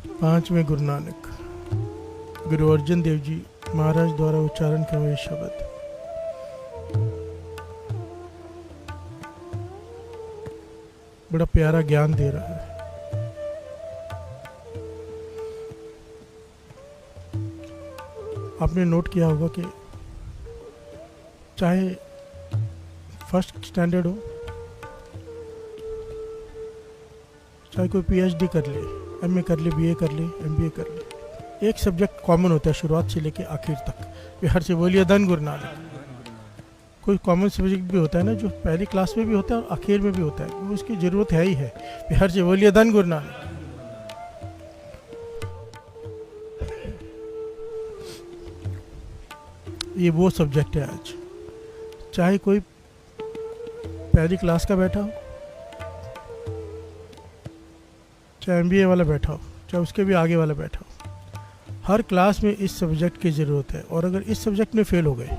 पांचवें गुरु नानक गुरु अर्जन देव जी महाराज द्वारा उच्चारण किए हुए शब्द। बड़ा प्यारा ज्ञान दे रहा है। आपने नोट किया होगा कि चाहे फर्स्ट स्टैंडर्ड हो, चाहे कोई पीएचडी कर ले, एमए कर ले, बीए कर ले, एमबीए कर ले, एक सब्जेक्ट कॉमन होता है शुरुआत से लेके आखिर तक। बिहार से बोलिए धन गुरु नानक। कोई कॉमन सब्जेक्ट भी होता है ना, जो पहली क्लास में भी होता है और आखिर में भी होता है, वो उसकी ज़रूरत है ही है। बिहार से बोलिए धन गुरु नानक। ये वो सब्जेक्ट है आज, चाहे कोई पहली क्लास का बैठा हो, चाहे एमबीए वाला बैठा हो, चाहे उसके भी आगे वाला बैठा हो, हर क्लास में इस सब्जेक्ट की ज़रूरत है। और अगर इस सब्जेक्ट में फेल हो गए,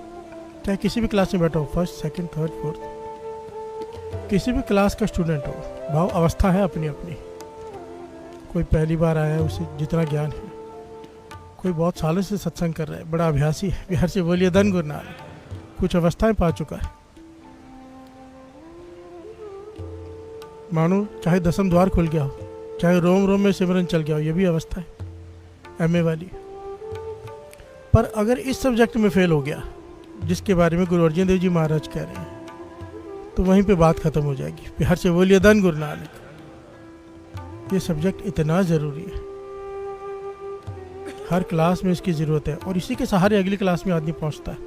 चाहे किसी भी क्लास में बैठा हो, फर्स्ट सेकंड थर्ड फोर्थ, किसी भी क्लास का स्टूडेंट हो, भाव अवस्था है अपनी अपनी। कोई पहली बार आया है, उसे जितना ज्ञान है, कोई बहुत सालों से सत्संग कर रहा है, बड़ा अभ्यासी है। बिहार से बोलिए धन गुरु नानक। कुछ अवस्थाएं पा चुका है, मानो चाहे दसम द्वार खुल गया हो, चाहे रोम रोम में सिमरन चल गया हो, ये भी अवस्था है एमए वाली। पर अगर इस सब्जेक्ट में फेल हो गया, जिसके बारे में गुरु अर्जन देव जी महाराज कह रहे हैं, तो वहीं पे बात खत्म हो जाएगी। बिहार से बोलिए धन गुरु नानक। ये सब्जेक्ट इतना ज़रूरी है, हर क्लास में इसकी ज़रूरत है, और इसी के सहारे अगली क्लास में आदमी पहुंचता है।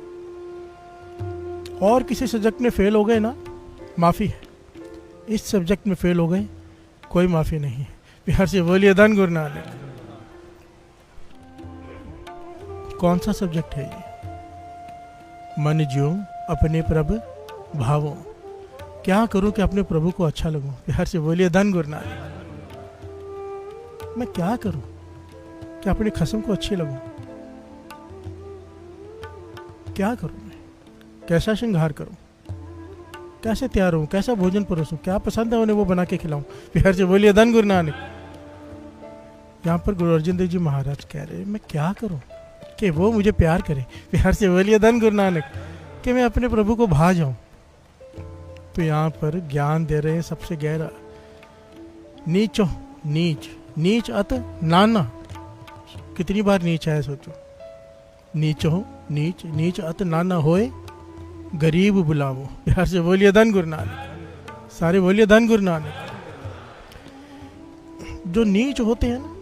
और किसी सब्जेक्ट में फेल हो गए ना, माफ़ी है। इस सब्जेक्ट में फेल हो गए, कोई माफ़ी नहीं है। बिहार से बोलिए धन गुरु नानक। कौन सा सब्जेक्ट है ये? मन ज्यों अपने प्रभु भावों। क्या करूं कि अपने प्रभु को अच्छा लगूं? बिहार से बोलिए धन गुरु नानक। मैं क्या करूं कि अपने खसम को अच्छी लगूं? क्या करूं मैं? कैसा श्रृंगार करूं? कैसे तैयार हूं? कैसा भोजन परोसूं? क्या पसंद है उन्हें वो बना के खिलाऊं? बिहार से बोलिए धन गुरु नानक। यहाँ पर गुरु अर्जन देव जी महाराज कह रहे हैं, मैं क्या करूं कि वो मुझे प्यार करे? बिहार से बोलिए धन गुरु नानक। कि मैं अपने प्रभु को भा जाऊं। तो यहाँ पर ज्ञान दे रहे हैं सबसे गहरा। नीचो नीच, नीच अत नाना। कितनी बार नीच है सोचो। नीचो नीच, नीच अत नाना होए गरीब बुलावो। बिहार से बोलिए धन गुरु नानक। सारे बोलिए धन गुरु नानक। जो नीच होते हैं ना,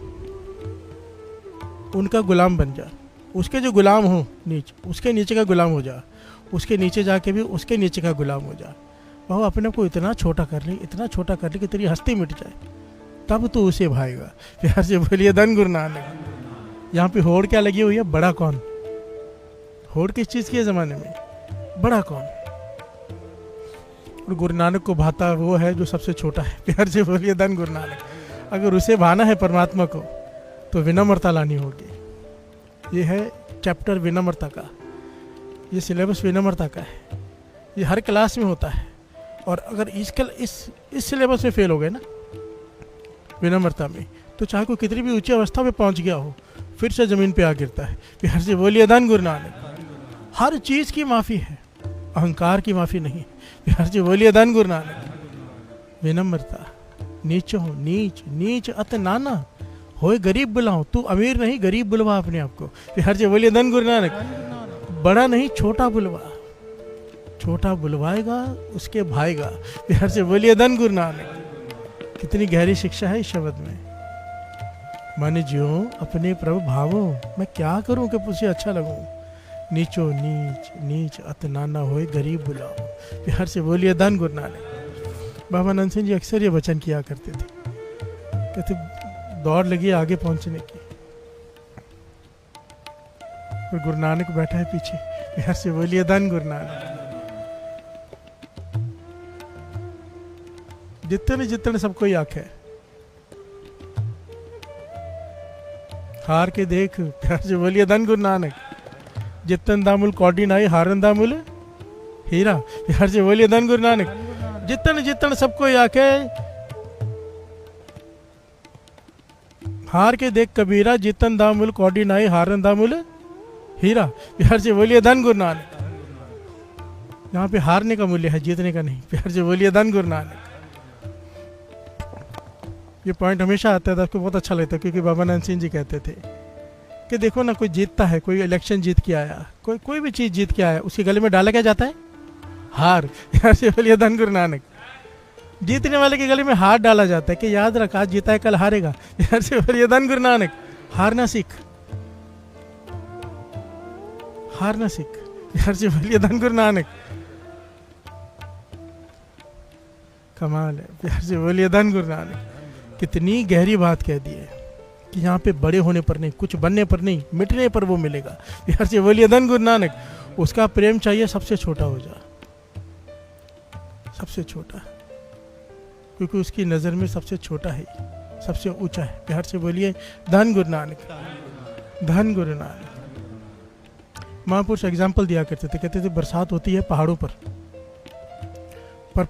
उनका गुलाम बन जा। उसके जो गुलाम हो नीच, उसके नीचे का गुलाम हो जा। उसके नीचे जाके भी उसके नीचे का गुलाम हो जा। वह अपने को इतना छोटा कर ले, इतना छोटा कर ले कि तेरी हस्ती मिट जाए, तब तो उसे भाएगा। बिहार से बोलिए धन गुरु नानक। यहाँ पे होड़ क्या लगी हुई है? बड़ा कौन? होड़ किस चीज़ की है ज़माने में? बड़ा कौन? और गुरु नानक को भाता वो है जो सबसे छोटा है। बिहार से बोलिए धन गुरु नानक। अगर उसे भाना है परमात्मा को, तो विनम्रता लानी होगी। ये है चैप्टर विनम्रता का, ये सिलेबस विनम्रता का है। ये हर क्लास में होता है। और अगर इस सिलेबस में फेल हो गए ना, विनम्रता में, तो चाहे कोई कितनी भी ऊंची अवस्था में पहुंच गया हो, फिर से ज़मीन पे आ गिरता है। बिहार से बोलिए धन गुरु नानक। हर चीज़ की माफ़ी है, अहंकार की माफ़ी नहीं। बिहार से बोलिए धन गुरु नानक। विनम्रता। नीचो नीच, नीच अत नाना होए गरीब बुलाओ। तू अमीर नहीं, गरीब बुलवा अपने आप को। बिहार से बोलिए धन गुरु नानक। बड़ा नहीं, छोटा बुलवा। छोटा बुलवाएगा उसके भाएगा। बिहार से बोलिए धन गुरु नानक। कितनी गहरी शिक्षा है इस शब्द में। मन ज्यों अपने प्रभु भावो। मैं क्या करूं कि उसे अच्छा लगूं? नीचो नीच, नीच अत नाना होए गरीब बुलाओ। बिहार से बोलिए धन गुरु नानक। बाबा नंद सिंह जी अक्सर ये वचन किया करते थे, कहते दौड़ लगी आगे पहुंचने की, और गुरु नानक बैठा है पीछे। बिहार से बोलिए धन गुरु नानक। जितने सबको ही आंख है। हार के देख। बिहार से बोलिए धन गुरु नानक। जितन दामुल कौडी नाई, हारन दामुल हीरा। बिहार से बोलिए धन गुरु नानक। जितन सबको ही आंख है। हार के देख कबीरा, जीतन दामुल कौडी नाई, हारन दामुल हीरा। प्यार से बोलिए धन गुरु नानक। यहाँ पे हारने का मूल्य है, जीतने का नहीं। प्यार से बोलिए धन गुरु नानक। ये पॉइंट हमेशा आता था, आपको बहुत अच्छा लगता है, क्योंकि बाबा नानक सिंह जी कहते थे कि देखो ना, कोई जीतता है, कोई इलेक्शन जीत के आया, कोई भी चीज़ जीत के आया, उसके गले में डाला क्या जाता है? हार। प्यार से बोलिए धन गुरु नानक। जीतने वाले के गले में हार डाला जाता है कि याद रख, आज जीता है कल हारेगा। प्यार से बोलिए धन गुरु नानक। हारना सीख, हारना सीख। प्यार से बोलिए धन गुरु नानक। कमाल है। प्यार से बोलिए धन गुरु नानक। कितनी गहरी बात कह दी है कि यहाँ पे बड़े होने पर नहीं, कुछ बनने पर नहीं, मिटने पर वो मिलेगा। प्यार से बोलिए धन गुरु नानक। उसका प्रेम चाहिए सबसे छोटा हो जा, सबसे छोटा, क्योंकि उसकी नज़र में सबसे छोटा है, सबसे ऊंचा है। प्यार से बोलिए धन गुरु नानक, धन गुरु नानक। महापुरुष एग्जाम्पल दिया करते थे, कहते थे बरसात होती है पहाड़ों पर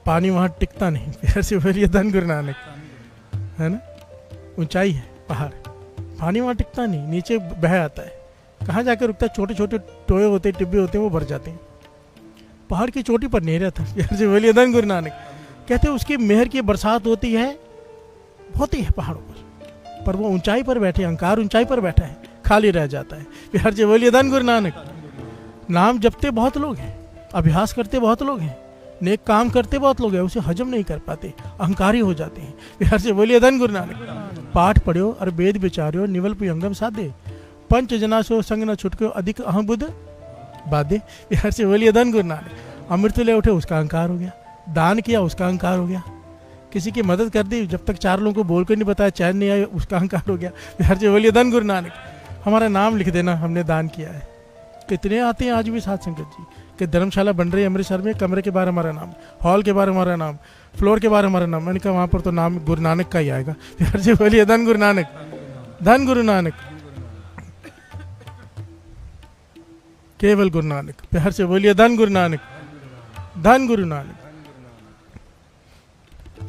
पानी वहाँ टिकता नहीं। प्यार से बोलिए धन गुरु नानक, है ना। ऊंचाई है पहाड़, पानी वहाँ टिकता नहीं, नीचे बह आता है, कहाँ जाकर रुकता है? छोटे छोटे टोए होते, टिब्बे होते हैं, वो भर जाते हैं, पहाड़ की चोटी पर नहीं रहता। प्यार से बोलिए धन गुरु नानक। कहते उसकी मेहर की बरसात होती है, होती है पहाड़ों पर वो ऊंचाई पर बैठे, अहंकार ऊंचाई पर बैठा है, खाली रह जाता है। प्यार से बोलिए धन गुरु नानक। नाम जपते बहुत लोग हैं, अभ्यास करते बहुत लोग हैं, नेक काम करते बहुत लोग हैं, उसे हजम नहीं कर पाते, अहंकारी हो जाते हैं। प्यार से बोलिए धन गुरु नानक। पाठ पढ़्यो और वेद विचार्यो, निवल पुयंगम साधे, पंच जना सो संग न छुटक्यो, अधिक अहम बुद्ध बाधे। प्यार से बोलिए धन गुरु नानक। अमृत ले उठे, उसका अहंकार हो गया। दान किया, उसका अहंकार हो गया। किसी की मदद कर दी, जब तक 4 लोगों को बोल कर नहीं बताया, चैन नहीं आया, उसका अहंकार हो गया। प्यार से बोलिए धन गुरु नानक। हमारा नाम लिख देना, हमने दान किया है। कितने आते हैं आज भी साथ संगत जी कि धर्मशाला बन रही है अमृतसर में, कमरे के बाहर हमारा नाम, हॉल के बाहर हमारा नाम, फ्लोर के बाहर हमारा नाम। मैंने कहा वहाँ पर तो नाम गुरु नानक का ही आएगा। प्यार से बोलिए धन गुरु नानक, धन गुरु नानक, केवल गुरु नानक। प्यार से बोलिए धन गुरु नानक, धन गुरु नानक।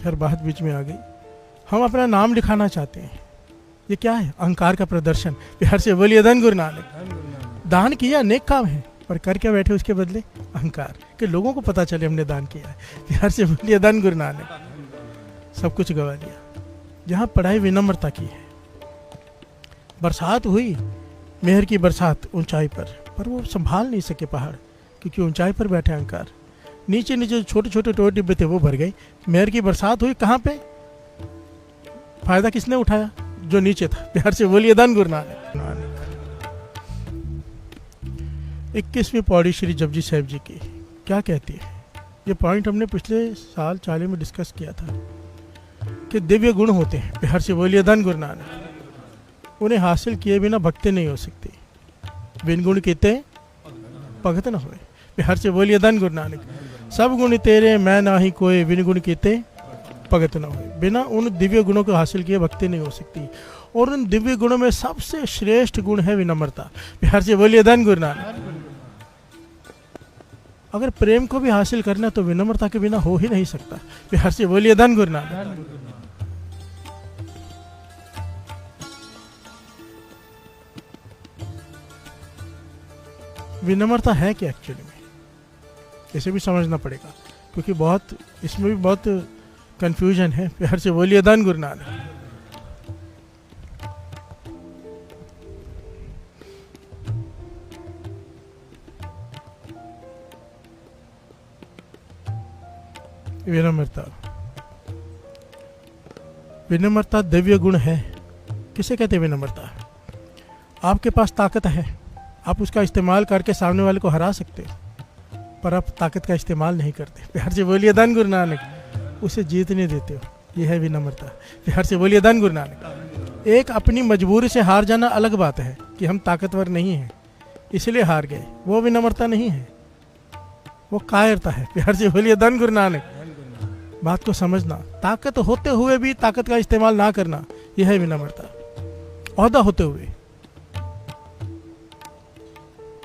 हर बात बीच में आ गई। हम अपना नाम लिखाना चाहते हैं, ये क्या है? अहंकार का प्रदर्शन। प्यार से बोलिए धन गुरु नानक। दान किया, नेक काम है, पर कर क्या बैठे उसके बदले? अहंकार, कि लोगों को पता चले हमने दान किया है। प्यार से बोलिए धन गुरु नानक। सब कुछ गवा लिया। जहाँ पढ़ाई विनम्रता की है, बरसात हुई, मेहर की बरसात ऊंचाई पर वो संभाल नहीं सके पहाड़, क्योंकि ऊंचाई पर बैठे अहंकार। नीचे नीचे छोटे छोटे टोए डिब्बे थे, वो भर गए। मेहर की बरसात हुई, कहाँ पे? फायदा किसने उठाया? जो नीचे था। प्यार से बोलिए धन गुरु नानक। 21वीं पौड़ी श्री जपजी साहिब जी की क्या कहती है? ये पॉइंट हमने पिछले साल 40 में डिस्कस किया था कि दिव्य गुण होते हैं। प्यार से बोलिए धन गुरु नानक। उन्हें हासिल किए बिना भक्ति नहीं हो सकती। बिन गुण कीते भगत न होए। प्यार से बोलिए धन गुरु नानक। सब गुण तेरे मैं ना ही कोई, बिन गुण कीते भगत न होए। बिना उन दिव्य गुणों को हासिल किए भक्ति नहीं हो सकती। और उन दिव्य गुणों में सबसे श्रेष्ठ गुण है विनम्रता। प्यार से बोलिए धन गुरु नानक। अगर प्रेम को भी हासिल करना तो विनम्रता के बिना हो ही नहीं सकता। प्यार से बोलिए धन गुरु नानक। विनम्रता है क्या एक्चुअली में, इसे भी समझना पड़ेगा, क्योंकि बहुत इसमें भी बहुत कंफ्यूजन है। प्यार से बोलिए धन गुरु नानक। विनम्रता, विनम्रता दिव्य गुण है। किसे कहते हैं विनम्रता? आपके पास ताकत है, आप उसका इस्तेमाल करके सामने वाले को हरा सकते, पर आप ताकत का इस्तेमाल नहीं करते। प्यार से बोलिए धन गुरु नानक। उसे जीतने देते हो, यह है विनम्रता। प्यार से बोलिए धन गुरु नानक। एक अपनी मजबूरी से हार जाना अलग बात है कि हम ताकतवर नहीं हैं इसलिए हार गए, वो विनम्रता नहीं है, वो कायरता है। प्यार से बोलिए धन गुरु नानक। बात को समझना, ताकत होते हुए भी ताकत का इस्तेमाल ना करना, यह है विनम्रता। ओहदा होते हुए,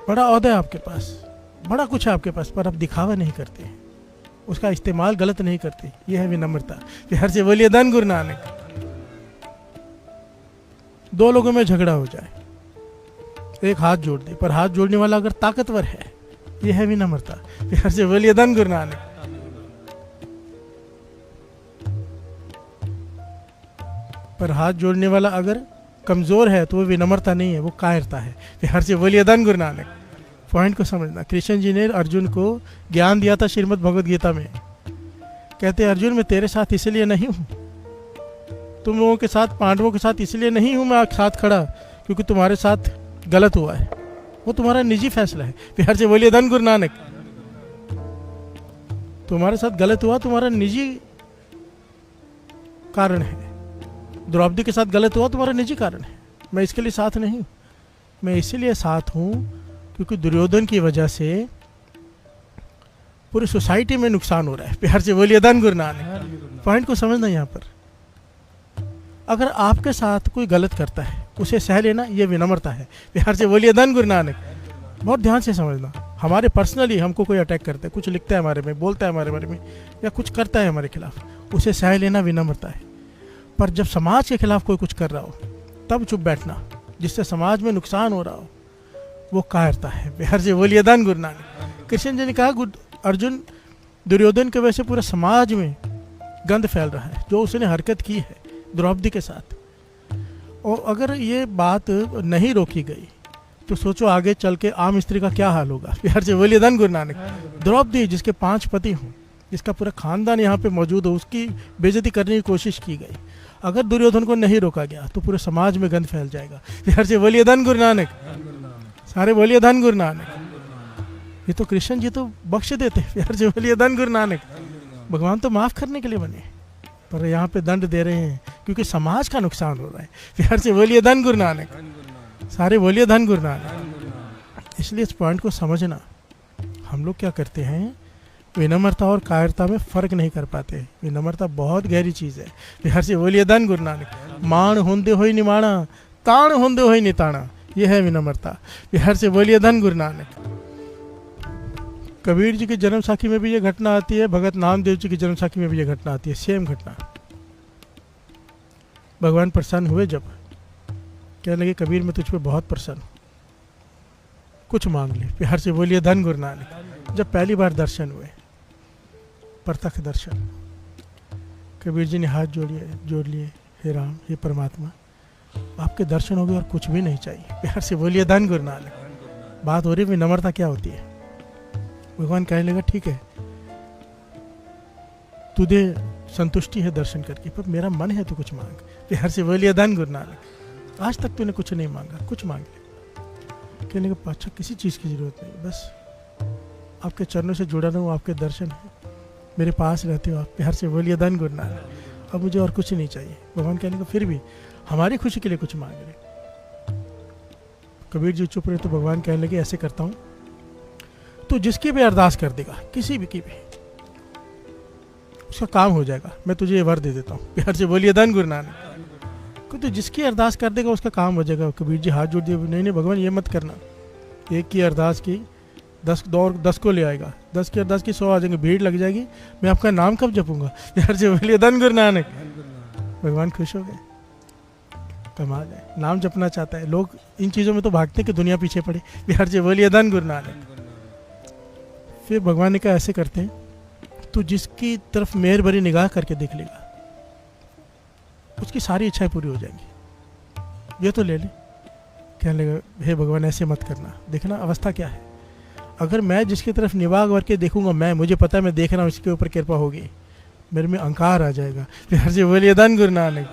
बड़ा ओहदा है आपके पास, बड़ा कुछ है आपके पास, पर आप दिखावा नहीं करते, उसका इस्तेमाल गलत नहीं करते, यह है विनम्रता। प्यार से बोलिए धन गुरु नानक। दो लोगों में झगड़ा हो जाए, एक हाथ जोड़ दे, पर हाथ जोड़ने वाला अगर ताकतवर है, ये है विनम्रता। प्यार से बोलिए धन गुरु नानक। पर हाथ जोड़ने वाला अगर कमजोर है तो वो विनम्रता नहीं है, वो कायरता है। प्यार से बोलिए धन गुरु नानक। पॉइंट को समझना। कृष्ण जी ने अर्जुन को ज्ञान दिया था श्रीमद् भगवद गीता में। कहते अर्जुन मैं तेरे साथ इसलिए नहीं हूं, तुम लोगों के साथ, पांडवों के साथ इसलिए नहीं हूं मैं साथ खड़ा क्योंकि तुम्हारे साथ गलत हुआ है, वो तुम्हारा निजी फैसला है। प्यार से बोलिए धन गुरु नानक। तुम्हारे साथ गलत हुआ तुम्हारा निजी कारण है। द्रौपदी के साथ गलत हुआ तुम्हारा निजी कारण है। मैं इसके लिए साथ नहीं हूं, मैं इसीलिए साथ हूं क्योंकि दुर्योधन की वजह से पूरी सोसाइटी में नुकसान हो रहा है। प्यार से बोलिए धन गुरु नानक। पॉइंट को समझना। यहाँ पर अगर आपके साथ कोई गलत करता है उसे सह लेना, ये विनम्रता है। प्यार से बोलिए धन गुरु नानक। बहुत ध्यान से समझना। हमारे पर्सनली हमको कोई अटैक करता है, कुछ लिखता है हमारे में, बोलता है हमारे बारे में, या कुछ करता है हमारे खिलाफ, उसे सह लेना विनम्रता है। पर जब समाज के खिलाफ कोई कुछ कर रहा हो तब चुप बैठना, जिससे समाज में नुकसान हो रहा हो, वो कायरता है। प्यार से बोलिए धन गुरु नानक। कृष्ण जी ने कहा अर्जुन, दुर्योधन की वजह से पूरे समाज में गंद फैल रहा है, जो उसने हरकत की है द्रौपदी के साथ। और अगर ये बात नहीं रोकी गई तो सोचो आगे चल के आम स्त्री का क्या हाल होगा। प्यार से बोलिए धन गुरु नानक। द्रौपदी जिसके 5 पति हों, जिसका पूरा खानदान यहाँ पे मौजूद हो, उसकी बेइज्जती करने की कोशिश की गई। अगर दुर्योधन को नहीं रोका गया तो पूरे समाज में गंद फैल जाएगा। प्यार से बोलिए धन गुरु नानक। सारे बोलिए धन गुरु नानक। ये तो कृष्ण जी तो बख्श देते। प्यार से बोलिए धन गुरु नानक। भगवान तो माफ करने के लिए बने, पर यहाँ पे दंड दे रहे हैं क्योंकि समाज का नुकसान हो रहा है। प्यार से बोलिए धन गुरु नानक। सारे बोलिए धन गुरु नानक। इसलिए इस पॉइंट को समझना। हम लोग क्या करते हैं, विनम्रता और कायरता में फर्क नहीं कर पाते। विनम्रता बहुत गहरी चीज है। प्यार से बोलिए धन गुरु नानक। मान होंदे होई निमाणा, ताण होंदे होई निताणा, यह है विनम्रता। प्यार से बोलिए धन गुरु नानक। कबीर जी की जन्म साखी में भी ये घटना आती है, भगत नामदेव जी की जन्म साखी में भी ये घटना आती है, सेम घटना। भगवान प्रसन्न हुए जब, कहने लगे कबीर मैं तुझ पे बहुत प्रसन्न हूँ, कुछ मांग ले। प्यार से बोलिए धन गुरु नानक। जब पहली बार दर्शन हुए, प्रत्यक्ष दर्शन, कबीर जी ने हाथ जोड़ लिए, हे राम, हे परमात्मा, आपके दर्शन हो गए और कुछ भी नहीं चाहिए। प्यार से बोलिए धन गुरु नानक। बात हो रही विनम्रता क्या होती है। भगवान कहने लगा ठीक है, तुझे संतुष्टि है दर्शन करके, पर मेरा मन है तो कुछ मांग। प्यार से बोलिए धन गुरु नानक। आज तक तूने कुछ नहीं मांगा, कुछ मांग ले। कहने का अच्छा किसी चीज़ की जरूरत नहीं, बस आपके चरणों से जुड़ा रहूँ, आपके दर्शन है, मेरे पास रहते हो आप। प्यार से बोलिए धन गुरु नानक। अब मुझे और कुछ नहीं चाहिए। भगवान कहने का फिर भी हमारी खुशी के लिए कुछ मांग ले। कबीर जी चुप रहे तो भगवान कहने लगे ऐसे करता हूँ, तो जिसकी भी अरदास कर देगा, किसी भी की भी, उसका काम हो जाएगा। मैं तुझे ये वर दे देता हूँ। प्यार से बोलिए धन गुरु नानक। तो जिसकी अरदास कर देगा उसका काम हो जाएगा। कबीर जी हाथ जोड़ दिए, नहीं भगवान ये मत करना, एक की अरदास की 10 को ले आएगा, 10 की अरदास की 100 आ जाएंगे, भीड़ लग जाएगी, मैं आपका नाम कब जपूंगा। प्यार से बोलिए धन गुरु नानक। भगवान खुश हो गए। कमाल है, नाम जपना चाहता है। लोग इन चीज़ों में तो भागते कि दुनिया पीछे पड़े। प्यार से बोलिए धन गुरु नानक। फिर भगवान ने कहा ऐसे करते हैं, तो जिसकी तरफ मेहर भरी निगाह करके देख लेगा, उसकी सारी इच्छाएं पूरी हो जाएंगी। ये तो ले ले। कहने लगा हे भगवान ऐसे मत करना, देखना अवस्था क्या है। अगर मैं जिसकी तरफ निगाह करके देखूंगा, मुझे पता है मैं देख रहा हूँ, इसके ऊपर कृपा होगी, मेरे में अहंकार आ जाएगा। प्यार से बोलिए धन गुरु नानक।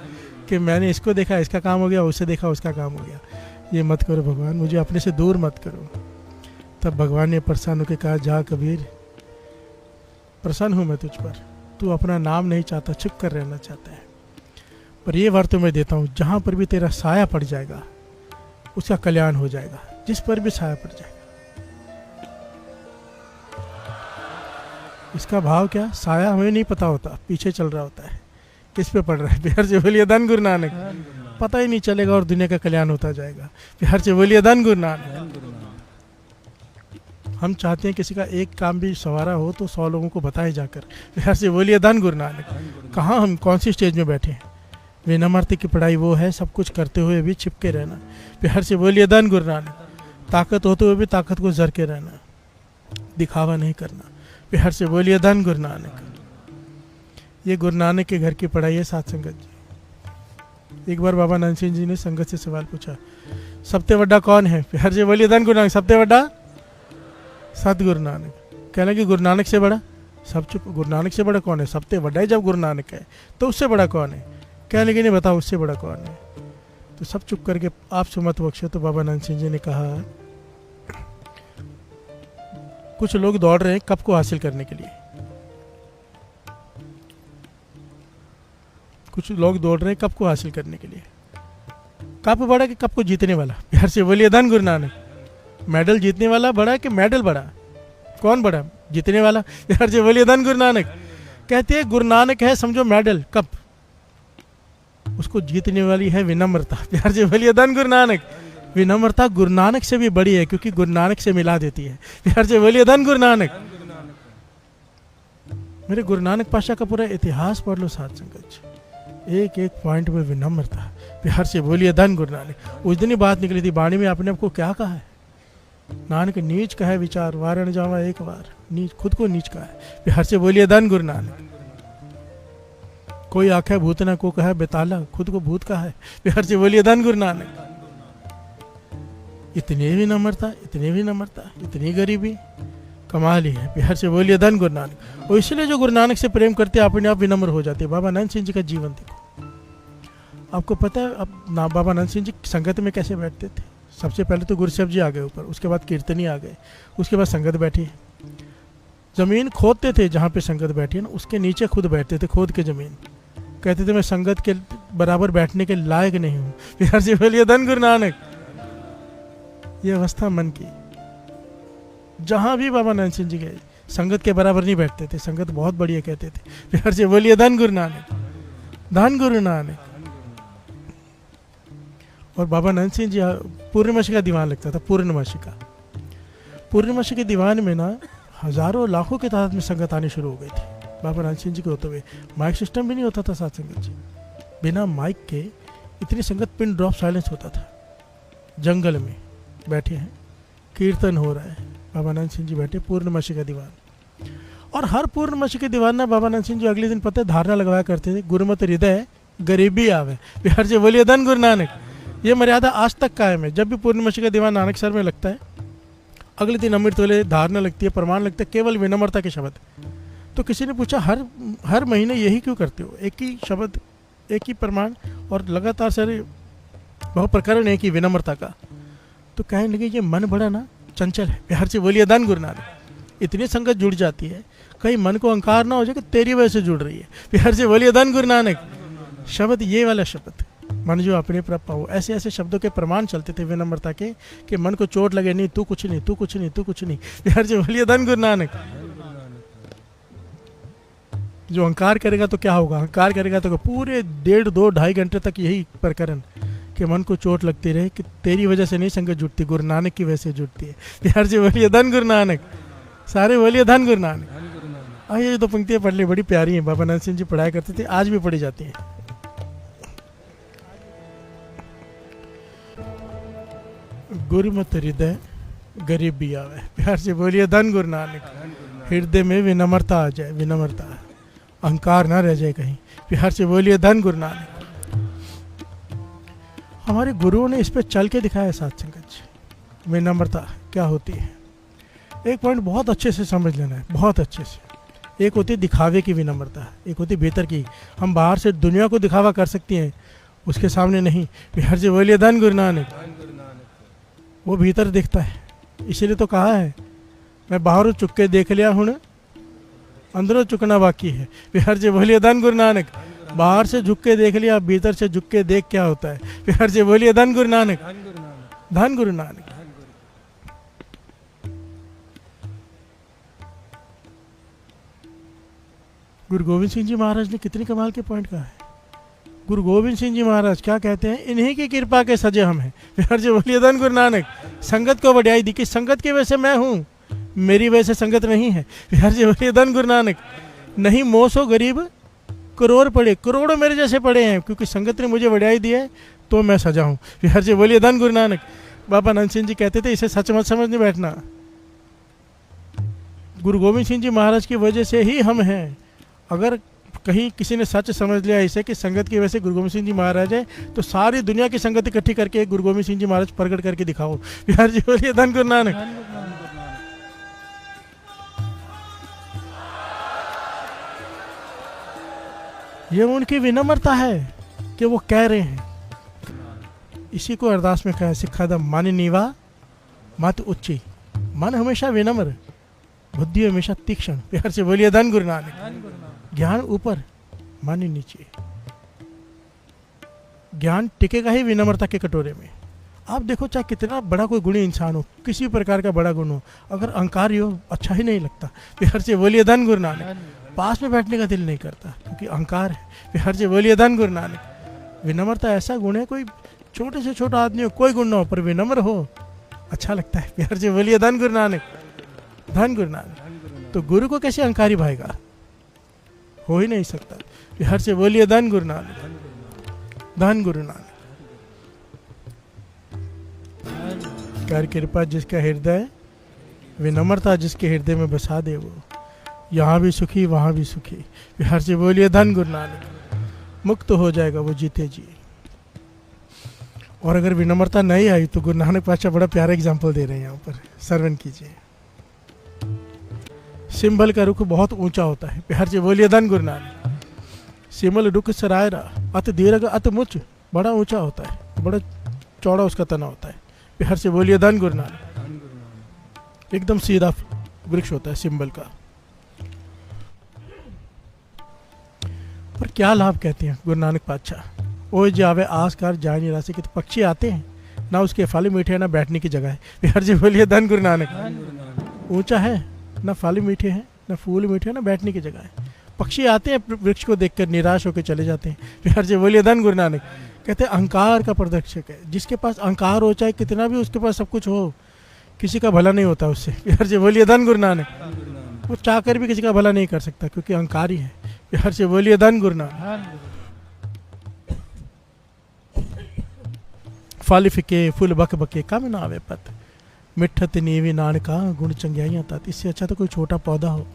कि मैंने इसको देखा, इसका काम हो गया, उसे देखा, उसका काम हो गया। ये मत करो भगवान, मुझे अपने से दूर मत करो। तब भगवान ने प्रसन्न होकर कहा, जा कबीर, प्रसन्न हूँ मैं तुझ पर, तू अपना नाम नहीं चाहता, छुप कर रहना चाहता है, पर ये वर तुम्हें देता हूँ, जहाँ पर भी तेरा साया पड़ जाएगा उसका कल्याण हो जाएगा, जिस पर भी साया पड़ जाएगा। इसका भाव क्या, साया हमें नहीं पता होता, पीछे चल रहा होता है, किस पे पड़ रहा है। प्यार से बोलिए धन गुरु नानक। पता ही नहीं चलेगा और दुनिया का कल्याण होता जाएगा। प्यार से बोलिए धन गुरु नानक। हम चाहते हैं किसी का एक काम भी सवारा हो तो 100 लोगों को बताए जाकर। प्यार से बोलिए धन गुरु नानक। कहाँ हम कौन सी स्टेज में बैठे हैं, विनम्रता की पढ़ाई वो है सब कुछ करते हुए भी छिपके रहना। प्यार से बोलिए धन गुरु नानक। ताकत होते हुए भी ताकत को जर के रहना, दिखावा नहीं करना। प्यार से बोलिए धन गुरु नानक। ये गुरु नानक के घर की पढ़ाई है साथ संगत जी। एक बार बाबा नानक सिंह जी ने संगत से सवाल पूछा, सबसे बड़ा कौन है? प्यार से बोलिए धन गुरु नानक। सबसे बड़ा सतगुरु नानक। कहना कि गुरु नानक से बड़ा? सब चुप। गुरु नानक से बड़ा कौन है? सबसे बड़ा है जब गुरु नानक है, तो उससे बड़ा कौन है? क्या लेकिन नहीं बताओ उससे बड़ा कौन है? तो सब चुप करके आप सुमत बख्शो। तो बाबा नानक सिंह जी ने कहा, कुछ लोग दौड़ रहे हैं कप को हासिल करने के लिए, कुछ लोग दौड़ रहे हैं कप को हासिल करने के लिए। कप बड़ा कि कप को जीतने वाला? प्यार से बोलिए धन गुरु नानक। मेडल जीतने वाला बड़ा कि मेडल बड़ा? कौन बड़ा? जीतने वाला। प्यार से बोलिए धन गुरु नानक। कहते हैं गुरु नानक है समझो मेडल, कप, उसको जीतने वाली है विनम्रता। प्यार से बोलिए धन गुरु नानक। विनम्रता गुरु नानक से भी बड़ी है क्योंकि गुरु नानक से मिला देती है। प्यार से बोलिए धन गुरु नानक। मेरे गुरु नानक पाशा का पूरा इतिहास पढ़ लो साथ संगत, एक एक पॉइंट में विनम्रता। प्यार से बोलिए धन गुरु नानक। उस दिन ही बात निकली थी वाणी में, आपने आपको क्या कहा है? नानक नीच कहा है विचार, वारण जावा एक बार। नीच, खुद को नीच कहा है। प्यार से बोलिए धन गुरु नानक। कोई आखे भूतना को कहा बेताला, खुद को भूत कहा है। प्यार से बोलिए धन गुरु नानक। इतनी विनम्रता, इतनी विनम्रता, इतनी गरीबी, कमाल ही है। प्यार से बोलिए धन गुरु नानक। और इसलिए जो गुरु नानक से प्रेम करते हैं अपने आप विनम्र हो जाते हैं। बाबा नानक सिंह जी का जीवन देखो, आपको पता है अब ना बाबा नानक सिंह जी संगत में कैसे बैठते थे? सबसे पहले तो गुरु साहब जी आ गए ऊपर, उसके बाद कीर्तनी आ गए, उसके बाद संगत बैठी। जमीन खोदते थे जहाँ पे संगत बैठी है ना, उसके नीचे खुद बैठते थे, खोद के जमीन। कहते थे मैं संगत के बराबर बैठने के लायक नहीं हूँ। प्यार से बोलिए धन गुरु नानक। ये अवस्था मन की। जहां भी बाबा नानक सिंह जी गए संगत के बराबर नहीं बैठते थे, संगत बहुत बढ़िया कहते थे। प्यार से बोलिए धन गुरु नानक। धन गुरु नानक। और बाबा नानक सिंह जी पूर्णिमासी का दीवान लगता था, पूर्णिमासी का। पूर्णिमासी के दीवान में ना हजारों लाखों के तादाद में संगत आनी शुरू हो गई थी बाबा नानक सिंह जी के होते हुए। माइक सिस्टम भी नहीं होता था साथ संगत जी, बिना माइक के इतनी संगत, पिन ड्रॉप साइलेंस होता था। जंगल में बैठे हैं, कीर्तन हो रहा है, बाबा नानक सिंह जी बैठे, पूर्णमासी का दीवान। और हर पूर्णमासी के दीवान ना बाबा नानक सिंह जी अगले दिन पता है धारणा लगवाया करते थे, गुरुमत हृदय गरीबी आवे। प्यार से बोलिए धन गुरु नानक। ये मर्यादा आज तक कायम है। जब भी पूर्णमासी का दीवान नानक सर में लगता है, अगले दिन अमृत वाले धारणा लगती है, प्रमाण लगता है, केवल विनम्रता के शब्द। तो किसी ने पूछा हर महीने यही क्यों करते हो? एक ही शब्द, एक ही प्रमाण, और लगातार सारे बहुत प्रकरण है कि विनम्रता का। तो कहने लगे ये मन बड़ा ना चंचल है। प्यार से बोलिए धन गुरु नानक। इतनी संगत जुड़ जाती है, कहीं मन को अहंकार ना हो जाए कि तेरी वजह से जुड़ रही है। प्यार से बोलिए धन गुरु नानक। शब्द ये वाला शब्द, मन जो अपने पर पाओ, ऐसे ऐसे शब्दों के प्रमाण चलते थे विनम्रता के, कि मन को चोट लगे नहीं, तू कुछ नहीं, तू कुछ नहीं, तू कुछ नहीं। प्यार से बोलिए धन गुरु नानक। जो अहंकार करेगा तो क्या होगा? अहंकार करेगा तो पूरे 1.5, 2, 2.5 घंटे तक यही प्रकरण कि मन को चोट लगती रहे कि तेरी वजह से नहीं संगत जुटती, गुरु नानक की वजह से जुटती है। प्यार से बोलिए धन गुरु नानक। सारे बोलिए धन गुरु नानक। ये तो पंक्तियां पढ़ ली, बड़ी प्यारी हैं, बाबा नानक सिंह जी पढ़ाया करते थे, आज भी पढ़ी जाती हैं। गुरुमत हृदय गरीबी आवे। प्यार से बोलिए धन गुरु नानक। हृदय में विनम्रता आ जाए, विनम्रता, अहंकार ना रह जाए कहीं। प्यार से बोलिए धन गुरु नानक। हमारे गुरुओं ने इस पे चल के दिखाया साथ संगत। विनम्रता क्या होती है? एक पॉइंट बहुत अच्छे से समझ लेना है, बहुत अच्छे से। एक होती है दिखावे की विनम्रता, एक होती है भीतर की। हम बाहर से दुनिया को दिखावा कर सकती हैं, उसके सामने नहीं। प्यार से बोलिए धन गुरु नानक। वो भीतर दिखता है, इसीलिए तो कहा है मैं बाहरों चुक के देख लिया हूँ, अंदरों चुकना बाकी है। प्यार से बोलिए धन गुरु नानक। बाहर से झुक के देख लिया, भीतर से झुक के देख क्या होता है। प्यार से बोलिए धन गुरु नानक। धन गुरु नानक। गुरु गोविंद सिंह जी महाराज ने कितनी कमाल के पॉइंट कहा है। गुरु गोविंद सिंह जी महाराज क्या कहते हैं? इन्हीं की कृपा के सजे हम हैं। प्यार से बोलिए धन गुरु नानक। संगत को बढ़ाई दी कि संगत की वजह से मैं हूँ, मेरी वजह से संगत नहीं है। प्यार से बोलिए धन गुरु नानक। नहीं मोह सो गरीब करोड़ पड़े, करोड़ों मेरे जैसे पड़े हैं, क्योंकि संगत ने मुझे वड्याई दी है तो मैं सजा हूँ। बिहार जी बोलिए धन गुरु नानक। बाबा नंद सिंह जी कहते थे इसे सच मत समझ नहीं बैठना, गुरु गोविंद सिंह जी महाराज की वजह से ही हम हैं। अगर कहीं किसी ने सच समझ लिया इसे कि संगत की वजह से गुरु गोविंद सिंह जी महाराज है, तो सारी दुनिया की संगत इकट्ठी करके गुरु गोविंद सिंह जी महाराज प्रकट करके दिखाओ। बिहार जी बोलिए धन गुरु नानक। ये उनकी विनम्रता है कि वो कह रहे हैं। इसी को अरदास में कहा, सिखा द मन नीवा मत उच्ची। मन हमेशा विनम्र, बुद्धि हमेशा तीक्ष्ण। प्यार से बोलिए धन गुरु नानक। ज्ञान ऊपर, मन नीचे। ज्ञान टिकेगा ही विनम्रता के कटोरे में। आप देखो चाहे कितना बड़ा कोई गुणी इंसान हो, किसी प्रकार का बड़ा गुण हो, अगर अहंकारी हो अच्छा ही नहीं लगता। प्यार से बोलिए धन गुरु नानक। पास में बैठने का दिल नहीं करता क्योंकि अहंकार है। प्यार से बोलिए धन गुरु नानक। विनम्रता ऐसा गुण है, कोई छोटे से छोटा आदमी हो, कोई गुण ना हो, पर विनम्र हो अच्छा लगता है। प्यार से बोलिए धन गुरु नानक। धन गुरु नानक। तो गुरु को कैसे अहंकारी भाएगा, हो ही नहीं सकता। प्यार से बोलिए धन गुरु नानक। धन गुरु नानक। कर कृपा जिसका हृदय, विनम्रता जिसके हृदय में बसा दे, वो यहाँ भी सुखी वहाँ भी सुखी। प्यार से बोलिए धन गुरु नानक। मुक्त हो जाएगा वो जीते जी। और अगर विनम्रता नहीं आई तो गुरु नानक पातशाह बड़ा प्यारा एग्जाम्पल दे रहे हैं यहाँ पर, श्रवण कीजिए। सिंबल का रुख बहुत ऊंचा होता है। प्यार से बोलिए धन गुरु नानक। सिमल रुख सरायरा अत दीर्घ अत मुच, बड़ा ऊंचा होता है, बड़ा चौड़ा उसका तना होता है। प्यार से बोलिए धन गुरु नानक। एकदम सीधा वृक्ष होता है सिंबल का। पर क्या लाभ कहते हैं गुरु नानक पातशाह। ओ जावे आसकार जाए नहीं रास्ते के, तो पक्षी आते हैं ना, उसके फल मीठे हैं ना बैठने की जगह है। प्यार से बोलिए धन गुरु नानक। ऊंचा है, ना फल मीठे हैं ना फूल मीठे हैं ना बैठने की जगह है। पक्षी आते हैं वृक्ष को देखकर निराश होकर चले जाते हैं। प्यार से बोलिए धन गुरु नानक। कहते हैं अहंकार का प्रदर्शक है। जिसके पास अहंकार हो, चाहे कितना भी उसके पास सब कुछ हो, किसी का भला नहीं होता उससे। प्यार से बोलिए धन गुरु नानक। वो चाहकर भी किसी का भला नहीं कर सकता क्योंकि अहंकारी है। प्यार से बोलिए धन गुरु नानक। फल फिके फुल बक बके कम ना आवे पत, मिठत नीवी नानका गुण चंगियाइयां तात। इससे अच्छा तो कोई छोटा पौधा हो,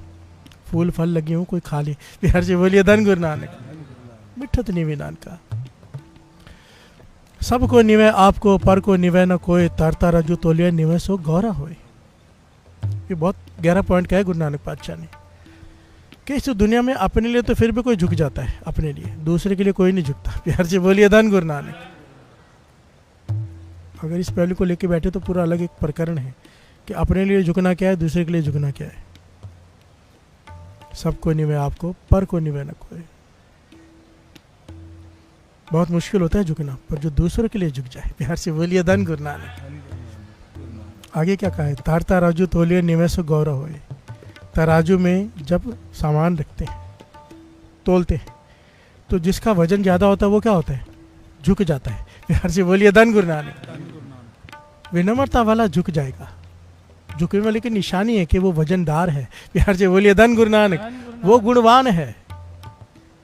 फूल फल लगे हो, कोई खा ले। प्यार से बोलिए धन गुरु नानक। मिठत नीवी नानका। सबको निवे आपको, पर को निवे न कोई, तरता रजू तोलिया निवे सो गौरा होए। ये बहुत गहरा पॉइंट कहा है गुरु नानक पातशाह ने कि इस दुनिया में अपने लिए तो फिर भी कोई झुक जाता है, अपने लिए, दूसरे के लिए कोई नहीं झुकता। प्यार से बोलिए धन गुरु नानक। अगर इस पहलू को लेके बैठे तो पूरा अलग एक प्रकरण है कि अपने लिए झुकना क्या है, दूसरे के लिए झुकना क्या है। सबको निवे आपको, पर को निवे न कोई। बहुत मुश्किल होता है झुकना, पर जो दूसरों के लिए झुक जाए। प्यार से बोलिए धन गुरु नानक। आगे क्या कहा है, तार तराजू तोलिए निवे सो गौरव होए। तराजू में जब सामान रखते हैं, तोलते हैं, तो जिसका वजन ज़्यादा होता है वो क्या होता है, झुक जाता है। प्यार से बोलिए धन गुरु नानक। विनम्रता वाला झुक जाएगा। झुकने वाले की निशानी है कि वो वजनदार है। प्यार से बोलिए धन गुरु नानक। वो गुणवान है।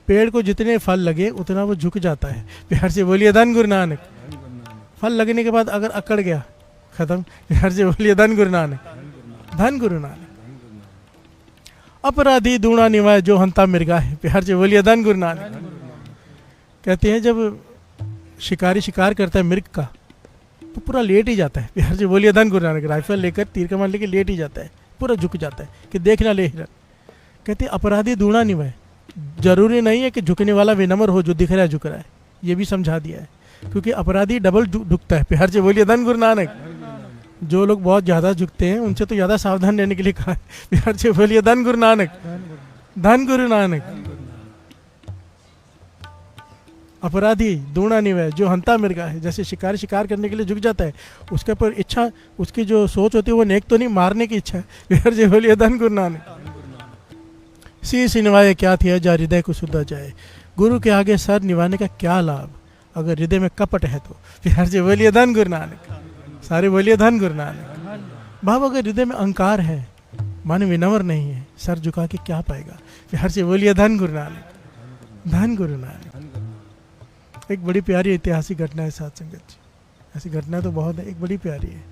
पेड़ को जितने फल लगे उतना वो झुक जाता है। प्यार से बोलिए धन गुरु नानक। फल लगने के बाद अगर अकड़ गया, खत्म। प्यार से बोलिए धन गुरु नानक। धन गुरु नानक। अपराधी दूणा निवाय जो हंता मिर्गा है। प्यार से बोलिए धन गुरु नानक। कहते हैं जब शिकारी शिकार करता है मिर्ग का तो पूरा लेट ही जाता है। प्यार से बोलिए धन गुरु नानक। राइफल लेकर तीर कमान लेकर लेट ही जाता है, पूरा झुक जाता है कि देखना ले हिरन। कहते हैं अपराधी दूणा निवाय, जरूरी नहीं है कि झुकने वाला विनम्र हो, जो दिख रहा है झुक रहा है, ये भी समझा दिया है, क्योंकि अपराधी डबल झुकता है। प्यार से बोलिए धन गुरु नानक। जो लोग बहुत ज़्यादा झुकते हैं उनसे तो ज़्यादा सावधान रहने के लिए कहा है। प्यार से बोलिए धन गुरु नानक। धन गुरु नानक। अपराधी दूणा निवय जो हंता मिर्गा है, जैसे शिकारी शिकार करने के लिए झुक जाता है, उसके ऊपर इच्छा, उसकी जो सोच होती है वो नेक तो नहीं, मारने की इच्छा है। प्यार से बोलिए धन गुरु नानक। शीश निवाए क्या थी जा हृदय को सुधा जाए। गुरु के आगे सर निभाने का क्या लाभ अगर हृदय में कपट है तो। प्यार से बोलिए धन गुरु नानक। सारे बोलिए धन गुरु नानक। भाव अगर हृदय में अहंकार है, मन विनम्र नहीं है, सर झुका के क्या पाएगा। प्यार से बोलिए धन गुरु नानक। धन गुरु नानक। एक बड़ी प्यारी ऐतिहासिक घटना है साथ संगत जी, ऐसी घटना तो बहुत है, एक बड़ी प्यारी है।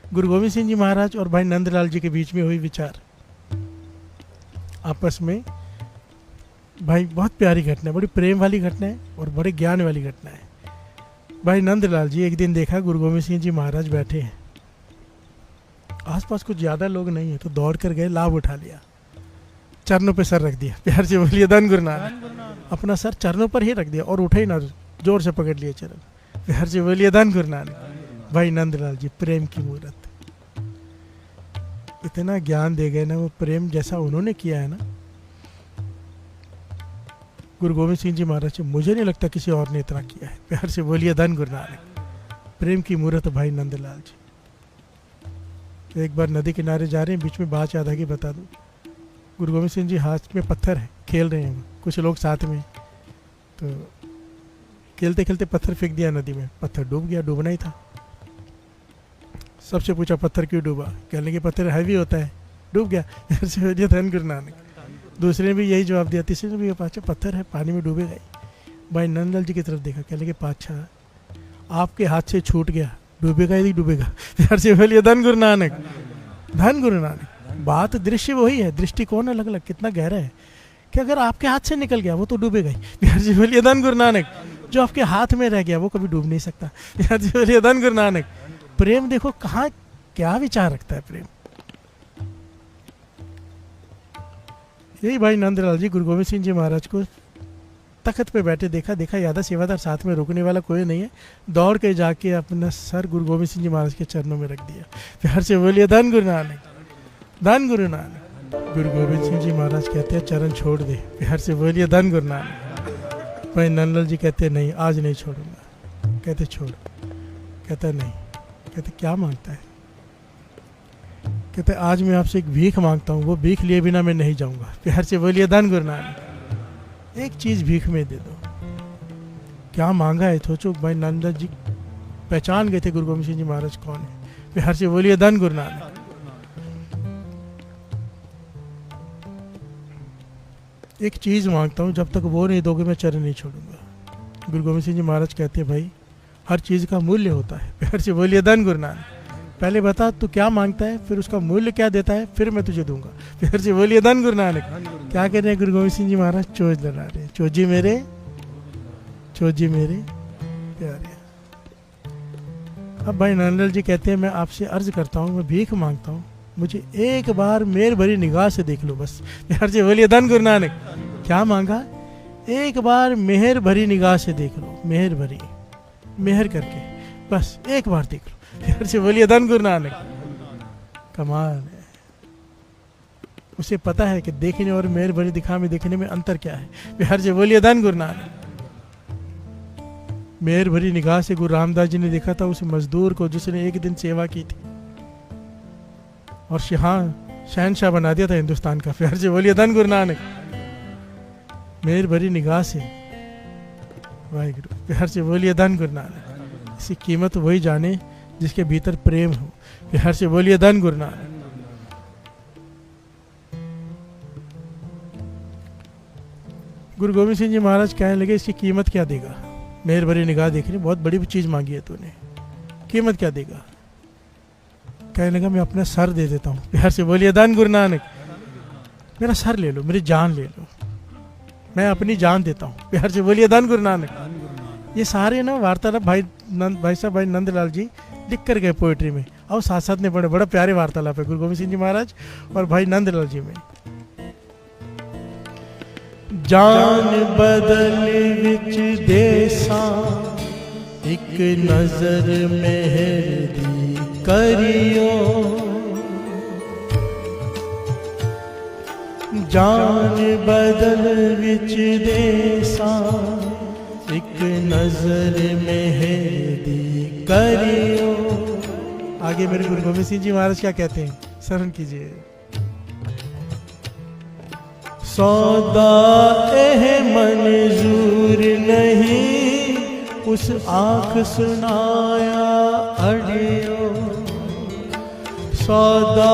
गुरु गोविंद सिंह जी महाराज और भाई नंदलाल जी के बीच में हुई विचार आपस में। भाई बहुत प्यारी घटना है, बड़ी प्रेम वाली घटना है और बड़े ज्ञान वाली घटना है। भाई नंदलाल जी एक दिन देखा गुरु गोविंद सिंह जी महाराज बैठे हैं, आसपास कुछ ज़्यादा लोग नहीं है, तो दौड़ कर गए, लाभ उठा लिया, चरणों पे सर रख दिया, प्यार से बोलिए धन गुरु नानक। अपना सर चरणों पर ही रख दिया और उठे ही ना, जोर से पकड़ लिए चरण, प्यार से बोलिए धन गुरु नानक। भाई नंदलाल जी प्रेम की मूर्त, इतना ज्ञान दे गए ना, वो प्रेम जैसा उन्होंने किया है ना गुरु गोविंद सिंह जी महाराज से, मुझे नहीं लगता किसी और ने इतना किया है, प्यार से बोलिए धन गुरु नानक। प्रेम की मूर्त भाई नंदलाल जी। एक बार नदी किनारे जा रहे हैं, बीच में बात याद आ गई, बता दूं। गुरु गोविंद सिंह जी हाथ में पत्थर है, खेल रहे हैं, कुछ लोग साथ में, तो खेलते खेलते पत्थर फेंक दिया नदी में, पत्थर डूब गया, डूबना ही था। सबसे पूछा पत्थर क्यों डूबा, कहने के पत्थर हैवी होता है, डूब गया, ऐसे धन गुरु नानक। दूसरे ने भी यही जवाब दिया, तीसरे ने भी पाछा पत्थर है, पानी में डूबेगा ही। भाई नंदलाल जी की तरफ देखा, कहने के पाछा आपके हाथ से छूट गया, डूबेगा ही डूबेगा, प्यार से बोलिए धन गुरु नानक। धन गुरु नानक। बात दृश्य वही है, दृष्टिकोण अलग अलग, कितना गहरा है कि अगर आपके हाथ से निकल गया वो तो डूबेगा ही, प्यार से बोलिए धन गुरु नानक। जो आपके हाथ में रह गया वो कभी डूब नहीं सकता, प्यार से बोलिए धन गुरु नानक। प्रेम देखो कहाँ क्या विचार रखता है प्रेम। यही भाई नंदलाल जी गुरु गोविंद सिंह जी महाराज को तख्त पे बैठे देखा यादा सेवादार साथ में रोकने वाला कोई नहीं है, दौड़ के जाके अपना सर गुरु गोविंद सिंह जी महाराज के चरणों में रख दिया, प्यार से बोलिए धन गुरु नानक। धन गुरु नानक। गुरु गोविंद सिंह जी महाराज कहते हैं चरण छोड़ दे, प्यार से बोलिए धन गुरु नानक। भाई नंदलाल जी कहते हैं नहीं, आज नहीं छोड़ूंगा। कहते छोड़, कहता नहीं। कहते क्या मांगता है, कहते आज मैं आपसे एक भीख मांगता हूँ, वो भीख लिए बिना मैं नहीं जाऊंगा, प्यार से बोलिए धन गुरु नानक। एक चीज भीख में दे दो। क्या मांगा है सोचो। भाई नंदलाल जी पहचान गए थे गुरु गोविंद सिंह जी महाराज कौन है, प्यार से बोलिए धन गुरु नानक। एक चीज मांगता हूँ, जब तक वो नहीं दोगे मैं चरण नहीं छोड़ूंगा। गुरु गोविंद सिंह जी महाराज कहते हैं भाई हर चीज का मूल्य होता है, प्यार से बोलिए धन गुरु नानक। पहले बता तू क्या मांगता है, फिर उसका मूल्य क्या देता है, फिर मैं तुझे दूंगा, प्यार से बोलिए धन गुरु नानक। क्या कह रहे हैं गुरु गोविंद सिंह जी महाराज, चोज लड़ा रहे, चोजी मेरे प्यारे। अब भाई नंदलाल जी कहते हैं मैं आपसे अर्ज करता हूँ, मैं भीख मांगता हूँ, मुझे एक बार मेहर भरी निगाह से देख लो बस, प्यार से बोलिए धन गुरु नानक। क्या मांगा, एक बार मेहर भरी निगाह से देख लो, मेहर भरी, मेहर करके बस एक बार देख लो, प्यार से बोलिए धन गुरु नानक। कमाल है। उसे पता है कि देखने और मेहर भरी दिखा में देखने में अंतर क्या है, प्यार से बोलिए धन गुरु नानक। मेहर भरी निगाह से गुरु रामदास जी ने देखा था उस मजदूर को जिसने एक दिन सेवा की थी और शहनशाह बना दिया था हिंदुस्तान का, प्यार से बोलिए धन गुरु नानक। मेहर भरी निगाह से वाहिगुरु, प्यार से बोलिए धन गुरु नानक। इसकी कीमत वही जाने जिसके भीतर प्रेम हो, प्यार से बोलिए धन गुरु नानक। गुरु गोविंद सिंह जी महाराज कहने लगे इसकी कीमत क्या देगा, मेहर भरी निगाह देखनी, बहुत बड़ी चीज मांगी है तूने, कीमत क्या देगा। कहने लगा मैं अपना सर दे देता हूँ, प्यार से बोलिए धन गुरु नानक। मेरा सर ले लो, मेरी जान ले लो, मैं अपनी जान देता हूँ, प्यार से बोलिए धन गुरु नानक। ये सारे ना वार्तालाप भाई साहब भाई नंदलाल जी लिख कर गए पोएट्री में, और साथ साथ में बड़ा प्यारे वार्तालाप है गुरु गोविंद सिंह जी महाराज और भाई नंदलाल जी में। जान बदल विच देसा एक नजर मेहर दी करियो, जान बदल विच देसा एक नजर मेहर दी करियो। आगे मेरे गुरु गोविंद सिंह जी महाराज क्या कहते हैं, शरण कीजिए। सौदा एह मंजूर नहीं उस आँख सुनाया अड़ियो, सौदा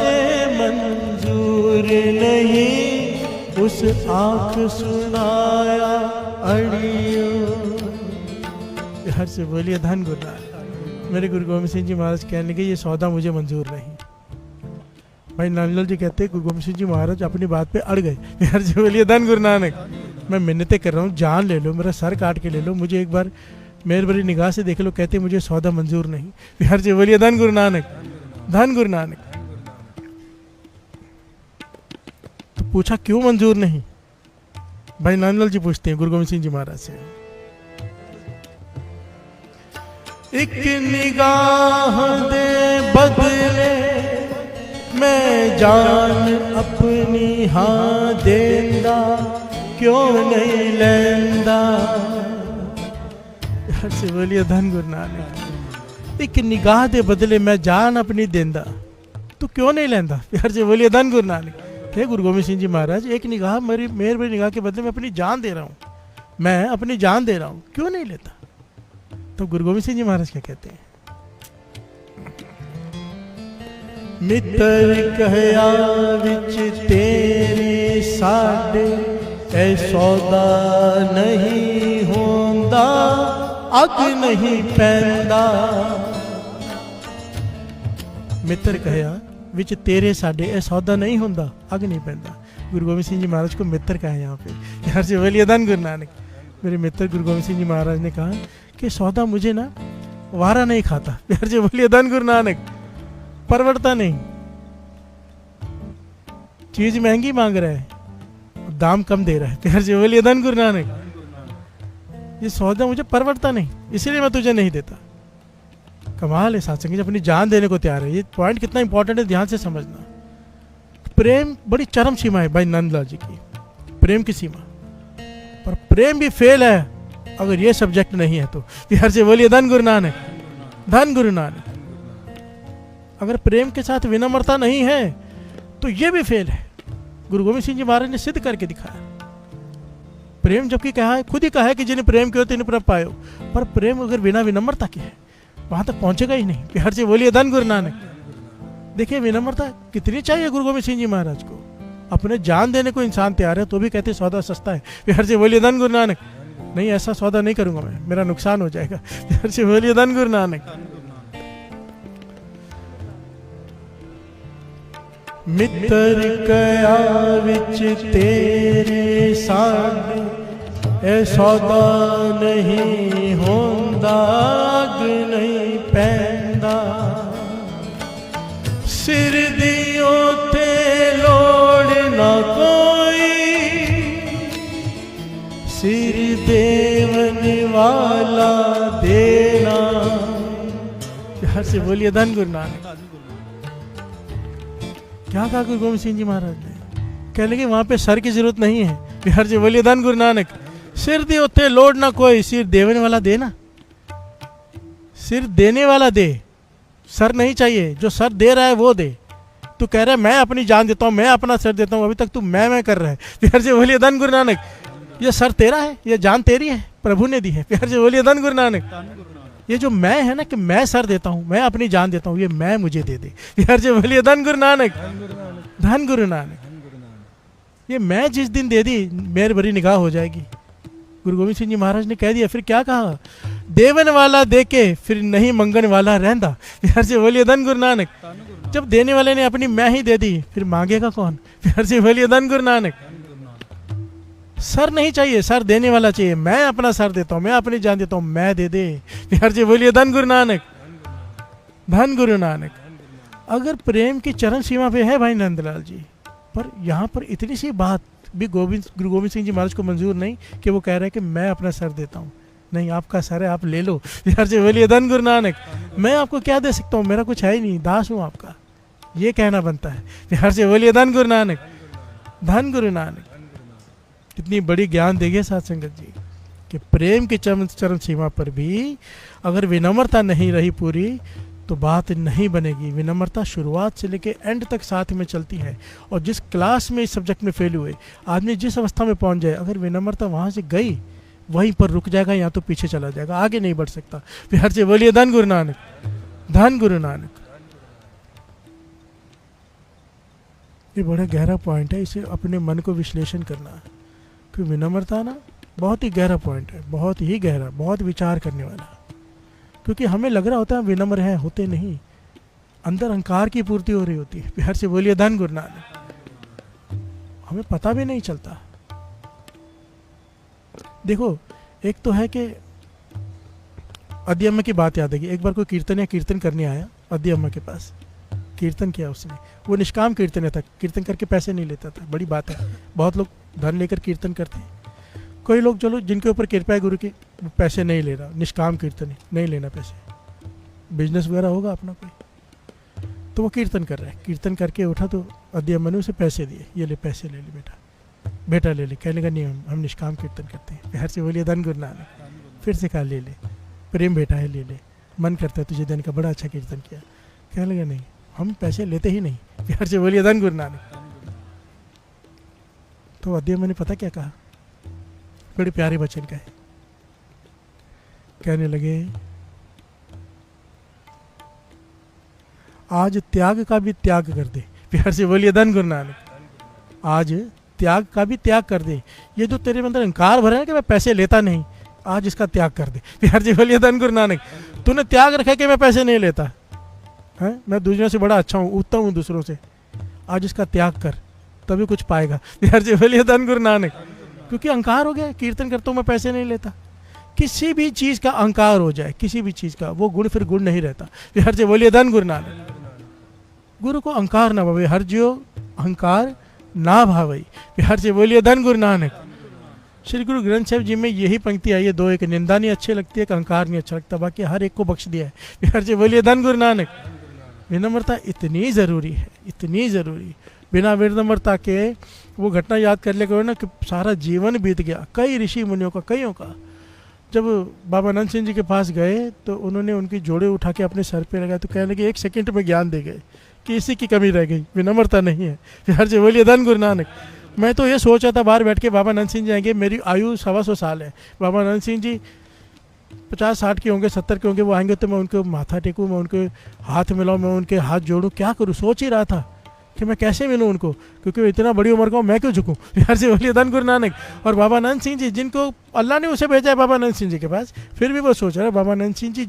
एह मंजूर नहीं उस उस आँख सुनाया अड़ियो। हर से बोलिए धन गुरु नानक। मेरे गुरु गोविंद सिंह जी महाराज कहने लगे ये सौदा मुझे मंजूर नहीं। भाई नंदलाल जी कहते गुरु गोविंद सिंह जी महाराज अपनी बात पे अड़ गए। हर से बोलिए धन गुरु नानक। मैं मिन्नतें कर रहा हूँ, जान ले लो, मेरा सर काट के ले लो, मुझे एक बार मेहरबानी निगाह से देख लो। कहते मुझे सौदा मंजूर नहीं। बिहार से बोलिए धन गुरु नानक, धन गुरु नानक। तो पूछा क्यों मंजूर नहीं? भाई नंदलाल जी पूछते हैं गुरु गोविंद सिंह जी महाराज से। एक निगाह दे बदले मैं जान अपनी हाँ देंदा, क्यों नहीं लेंदा। हर से बोलिए धन गुरु नानक। एक निगाह दे बदले मैं जान अपनी देंदा, तू क्यों नहीं लेंदा। हर से बोलिए धन गुरु नानक। हे गुरु गोविंद सिंह जी महाराज, एक निगाह मेरी मेहरबानी निगाह के बदले मैं अपनी जान दे रहा हूँ, मैं अपनी जान दे रहा हूँ, क्यों नहीं लेता। तो गुरु गोविंद सिंह जी महाराज क्या कहते हैं? मित्र कहया विच तेरे साडे ऐ सौदा नहीं होंदा, अग नहीं पैंदा। मित्र कहया विच तेरे साडे ऐ सौदा नहीं होंदा, अग नहीं पैंदा। गुरु गोविंद सिंह जी महाराज को मित्र कहा है यहाँ पे। यार से बोलिए धन गुरु नानक। मेरे मित्र गुरु गोविंद सिंह जी महाराज ने कहा कि सौदा मुझे ना वारा नहीं खाता। यार से बोलिए धन गुरु नानक। परवड़ता नहीं, चीज महंगी मांग रहा है, दाम कम दे रहा है। प्यार से बोलिए धन गुरु नानक। ये सौदा मुझे परवड़ता नहीं, इसीलिए मैं तुझे नहीं देता। कमाल है साथ संगत, अपनी जान देने को तैयार है। ये पॉइंट कितना इंपॉर्टेंट है, ध्यान से समझना। प्रेम बड़ी चरम सीमा है भाई नंदलाल जी की, प्रेम की सीमा। पर प्रेम भी फेल है अगर ये सब्जेक्ट नहीं है तो। प्यार से बोलिए धन गुरु नानक, धन गुरु नानक। अगर प्रेम के साथ विनम्रता नहीं है तो ये भी फेल है। गुरु गोविंद सिंह जी महाराज ने सिद्ध करके दिखाया। प्रेम जबकि कहा है, खुद ही कहा है कि जिन्हें प्रेम किया तिन्हें प्रेम पायो, पर प्रेम अगर बिना विनम्रता के है वहां तक पहुंचेगा ही नहीं। प्यार से बोलिए धन गुरु नानक। देखिए विनम्रता कितनी चाहिए गुरु गोविंद सिंह जी महाराज को। अपने जान देने को इंसान तैयार है तो भी कहते सौदा सस्ता है। प्यार से बोलिए धन गुरु नानक। नहीं ऐसा सौदा नहीं करूंगा मैं, मेरा नुकसान हो जाएगा। प्यार से बोलिए धन गुरु नानक। मित्र कया विच तेरे साडे ऐ सौदा नहीं होंदा, अग नहीं पैंदा। सिर दियो ते लोड़ ना कोई, सिर देवन वाला देना। प्यार से बोलिए धन गुरु नानक। क्या कहा गुरु गोविंद सिंह जी महाराज ने? कहने लगे वहां पे सर की जरूरत नहीं है। बिहार से बोलिए धन गुरु नानक। सिर दे उते लोड ना कोई, सिर देने वाला दे ना, सिर देने वाला दे। सर नहीं चाहिए, जो सर दे रहा है वो दे। तू कह रहा है मैं अपनी जान देता हूँ, मैं अपना सर देता हूँ, अभी तक तू मैं कर रहा है। बिहार से बोलिए धन गुरु नानक। ये सर तेरा है, ये जान तेरी है, प्रभु ने दी है। बिहार से बोलिए धन गुरु नानक। ये जो मैं है ना कि मैं सर देता हूँ, मैं अपनी जान देता हूँ, ये मैं मुझे दे दे। यार जो बोलिए धन गुरु नानक, धन गुरु नानक। ये मैं जिस दिन दे दी मेरी बड़ी निगाह हो जाएगी। गुरु गोविंद सिंह जी महाराज ने कह दिया, फिर क्या कहा? देवन वाला दे के फिर नहीं मंगन वाला रहंदा। यार से बोलिए धन गुरु नानक। जब देने वाले ने अपनी मैं ही दे दी फिर मांगेगा कौन? यार से बोलिए धन गुरु नानक। सर नहीं चाहिए, सर देने वाला चाहिए। मैं अपना सर देता हूँ, मैं अपनी जान देता हूँ, मैं दे दे। यार जी बोलिए धन गुरु नानक, धन गुरु नानक। अगर प्रेम की चरम सीमा पे है भाई नंदलाल जी, पर यहाँ पर इतनी सी बात भी गुरु गोविंद सिंह जी महाराज को मंजूर नहीं कि वो कह रहे हैं कि मैं अपना सर देता हूँ। नहीं, आपका सर है, आप ले लो। यार जी बोलिए धन गुरु नानक। मैं आपको क्या दे सकता हूँ, मेरा कुछ है ही नहीं, दास हूँ आपका, ये कहना बनता है। यार जी बोलिए धन गुरु नानक, धन गुरु नानक। कितनी बड़ी ज्ञान देगी साथ संगत जी कि प्रेम की चरम सीमा पर भी अगर विनम्रता नहीं रही पूरी तो बात नहीं बनेगी। विनम्रता शुरुआत से लेकर एंड तक साथ में चलती है। और जिस क्लास में इस सब्जेक्ट में फेल हुए आदमी जिस अवस्था में पहुंच जाए, अगर विनम्रता वहां से गई वहीं पर रुक जाएगा या तो पीछे चला जाएगा, आगे नहीं बढ़ सकता। फिर से बोलिए धन गुरु नानक, धन गुरु नानक। ये बड़ा गहरा पॉइंट है, इसे अपने मन को विश्लेषण करना। क्योंकि विनम्रता ना बहुत ही गहरा पॉइंट है, बहुत ही गहरा, बहुत विचार करने वाला। क्योंकि हमें लग रहा होता है विनम्र हैं, होते नहीं, अंदर अहंकार की पूर्ति हो रही होती है। प्यार से बोलिए धन गुरु नानक। हमें पता भी नहीं चलता। देखो, एक तो है कि अध्यम्मा की बात याद आएगी। एक बार कोई कीर्तन करने आया अध्यम्मा के पास, कीर्तन किया उसने। वो निष्काम कीर्तन था, कीर्तन करके पैसे नहीं लेता था। बड़ी बात है, बहुत लोग धन लेकर कीर्तन करते हैं। कोई लोग चलो जिनके ऊपर कृपा है गुरु की, पैसे नहीं ले रहा, निष्काम कीर्तन है, नहीं लेना पैसे, बिजनेस वगैरह होगा अपना कोई, तो वो कीर्तन कर रहा है। कीर्तन करके उठा तो अध्यम्मा ने उसे पैसे दिए, ये ले पैसे ले ले बेटा ले ले। कहने का नहीं, हम निष्काम कीर्तन करते हैं। प्यार से बोलिए धन गुरु नानक। फिर से कहा ले ले, प्रेम बेटा है, ले ले, मन करता है तुझे देने का, बड़ा अच्छा कीर्तन किया। कहने लगा नहीं, हम पैसे लेते ही नहीं। प्यार से बोलिए धन गुरु नानक। तो अध्यम्मा ने पता क्या कहा, बड़े प्यारे वचन कहे। कहने लगे आज त्याग का भी त्याग कर दे। प्यार से बोलिए धन गुरु नानक। आज त्याग का भी त्याग कर दे। ये जो तेरे अंदर अहंकार भरा है कि मैं पैसे लेता नहीं, आज इसका त्याग कर दे। प्यार से बोलिए धन गुरु नानक। तूने त्याग रखा कि मैं पैसे नहीं लेता है, मैं दूसरों से बड़ा अच्छा हूँ, उत्तम हूँ दूसरों से, आज इसका त्याग कर, तभी कुछ पाएगा। प्यार से बोलिए धन गुरु नानक। क्योंकि अहंकार हो गया, कीर्तन करता हूँ मैं पैसे नहीं लेता। किसी भी चीज़ का अहंकार हो जाए, किसी भी चीज़ का, वो गुण फिर गुण नहीं रहता। प्यार से बोलिए धन गुरु नानक। गुरु को अहंकार ना भावे, हर जो अहंकार ना भावई। प्यार से बोलिए धन गुरु नानक। श्री गुरु ग्रंथ साहिब जी में यही पंक्ति आई है दो, एक निंदा नहीं अच्छी लगती है, एक अहंकार नहीं अच्छा लगता, बाकी हर एक को बख्श दिया है। प्यार से बोलिए धन गुरु नानक। विनम्रता इतनी ज़रूरी है, इतनी ज़रूरी। बिना विनम्रता के वो घटना याद कर ले ना कि सारा जीवन बीत गया। कई ऋषि मुनियों का, कईयों का, जब बाबा नंद सिंह जी के पास गए तो उन्होंने उनकी जोड़े उठा के अपने सर पे लगाए, तो कहने लगे 1 सेकंड में ज्ञान दे गए कि इसी की कमी रह गई, विनम्रता नहीं है। प्यार से बोलिए धन गुरु नानक। मैं तो ये सोच रहा था बाहर बैठ के बाबा नंद सिंह जी आएंगे, मेरी आयु 125 साल है, बाबा नंद सिंह जी 50-60 के होंगे, 70 के होंगे, वो आएंगे तो मैं उनको माथा टेकूँ, मैं उनके हाथ मिलाऊँ, मैं उनके हाथ जोड़ूँ, क्या करूँ। सोच ही रहा था कि मैं कैसे मिलूँ उनको, क्योंकि इतना बड़ी उम्र का हूँ, मैं क्यों झुकूँ। प्यार से बोलिए धन गुरु नानक। और बाबा नंद सिंह जी जिनको अल्लाह ने उसे भेजा है बाबा नंद सिंह जी के पास, फिर भी वो सोच रहा है बाबा नंद सिंह जी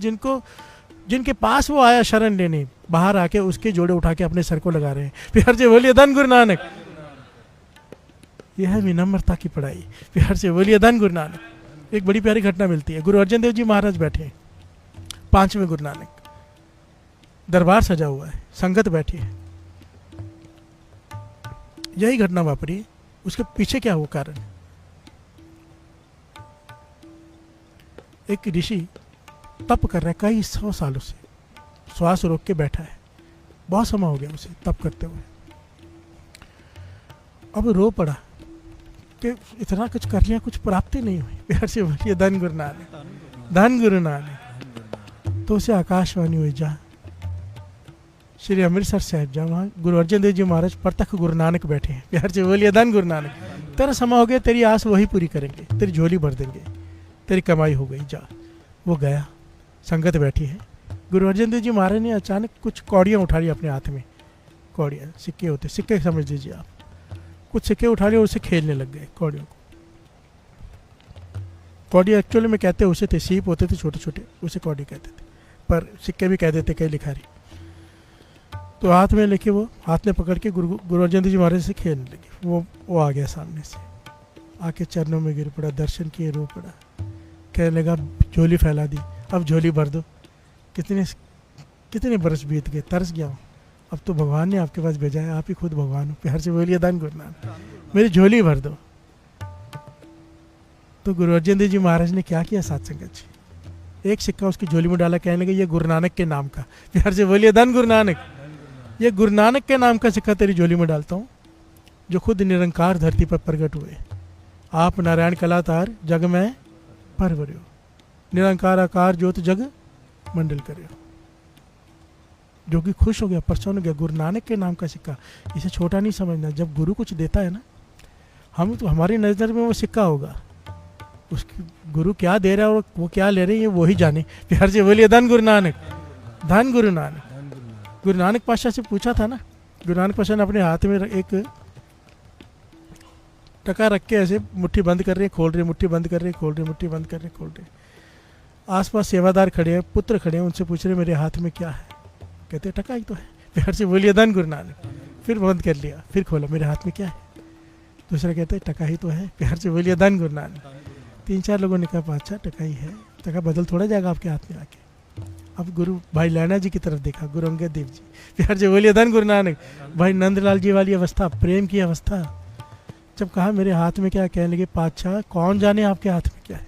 जिनके पास वो आया शरण लेने, बाहर आके उसके जोड़े उठा के अपने सर को लगा रहे हैं। प्यार से बोलिए धन गुरु नानक। यह है विनम्रता की पढ़ाई। प्यार से बोलिए धन गुरु नानक। एक बड़ी प्यारी घटना मिलती है। गुरु अर्जन देव जी महाराज बैठे, 5वें गुरु नानक, दरबार सजा हुआ है, संगत बैठी है, यही घटना वापरी। उसके पीछे क्या हुआ कारण? एक ऋषि तप कर रहा है कई 100 सालों से, श्वास रोक के बैठा है, बहुत समय हो गया उसे तप करते हुए। अब रो पड़ा कि इतना कुछ कर लिया, कुछ प्राप्ति नहीं हुई। प्यार से बोलिए धन गुरु नानक, धन गुरु नानक। तो उसे आकाशवाणी हुई, जा श्री अमृतसर साहिब जा, वहाँ गुरु अर्जन देव जी महाराज प्रत्यक्ष गुरु नानक बैठे हैं। प्यार से बोलिए धन गुरु नानक। तेरा समय हो गया, तेरी आस वही पूरी करेंगे, तेरी झोली भर देंगे, तेरी कमाई हो गई, जा। वो गया, संगत बैठी है। गुरु अर्जन देव जी महाराज ने अचानक कुछ कौड़ियाँ उठा ली अपने हाथ में, कौड़ियाँ सिक्के होते, सिक्के समझ लीजिए आप, कुछ सिक्के उठा लिए और उसे खेलने लग गए कौड़ियों को। कौड़ी एक्चुअली में कहते उसे थे, सीप होते थे छोटे छोटे, उसे कौड़ी कहते थे, पर सिक्के भी कह देते कई लिखारी। तो हाथ में लेके वो हाथ में पकड़ के गुरु अर्जन देव जी महाराज से खेलने लगे। वो आ गया सामने से, आके चरणों में गिर पड़ा, दर्शन किए, रो पड़ा, कहने लगा झोली फैला दी, अब झोली भर दो। कितने बरस बीत गए, तरस गया हूँ, अब तो भगवान ने आपके पास भेजा है, आप ही खुद भगवान हो। प्यार से बोलिए धन गुरु नानक। मेरी झोली भर दो। तो गुरु अर्जन देव जी महाराज ने क्या किया साथ संगत जी, एक सिक्का उसकी झोली में डाला, कहने लगे ये गुरु नानक के नाम का। प्यार से बोलिए धन गुरु नानक। ये गुरु नानक के नाम का सिक्का तेरी झोली में डालता हूँ, जो खुद निरंकार धरती पर प्रकट हुए। आप नारायण कलातार जग में परवरियो, निरंकार आकार ज्योत जग मंडल करियो। जो कि खुश हो गया, प्रसन्न हो गया। गुरु नानक के नाम का सिक्का, इसे छोटा नहीं समझना। जब गुरु कुछ देता है ना, हम तो हमारी नज़र में वो सिक्का होगा, उसकी गुरु क्या दे रहा है और वो क्या ले रहे हैं वो ही जाने। प्यार से बोलिए धन गुरु नानक, धन गुरु नानक। गुरु नानक पातशाह से पूछा था ना, गुरु नानक पातशाह ने अपने हाथ में एक टका रख के ऐसे मुट्ठी बंद कर रहे खोल रहे, मुट्ठी बंद कर रहे खोल रहे, मुट्ठी बंद कर रहे खोल रहे। आसपास सेवादार खड़े हैं, पुत्र खड़े हैं, उनसे पूछ रहे मेरे हाथ में क्या है? कहते टका ही तो है। प्यार से बोलिए धन गुरु नानक। फिर बंद कर लिया, फिर खोला, मेरे हाथ में क्या है? दूसरा कहते हैं टका ही तो है। प्यार से बोलिए धन गुरु नानक। 3-4 लोगों ने कहा बादशाह टका ही है, टका बदल थोड़ा जाएगा आपके हाथ में आके। अब गुरु भाई लैना जी की तरफ देखा, गुरु अंगद देव जी, प्यार से बोलिए धन गुरु नानक। भाई नंदलाल जी वाली अवस्था, प्रेम की अवस्था। जब कहा मेरे हाथ में क्या है, कहने लगे पातशाह कौन जाने आपके हाथ में क्या है?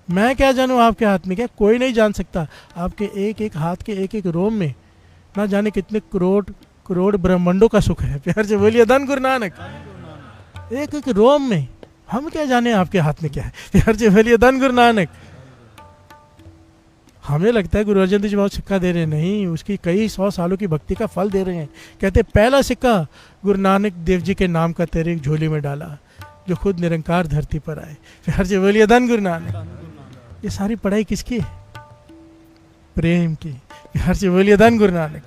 मैं क्या जानूँ आपके हाथ में क्या? कोई नहीं जान सकता। आपके एक एक हाथ के एक एक रोम में ना जाने कितने करोड़ करोड़ ब्रह्मांडों का सुख है। प्यार से बोलिए धन गुरु नानक। एक एक रोम में, हम क्या जाने आपके हाथ में क्या है? प्यार से बोलिए धन गुरु नानक। हमें लगता है गुरु अर्जन देव जी बहुत सिक्का दे रहे हैं, नहीं, उसकी कई 100 सालों की भक्ति का फल दे रहे हैं। कहते पहला सिक्का गुरु नानक देव जी के नाम का तेरे झोली में डाला, जो खुद निरंकार धरती पर आए। प्यार से बोलिए धन गुरु नानक। ये सारी पढ़ाई किसकी है? प्रेम की। प्यार से बोलिए धन गुरु नानक।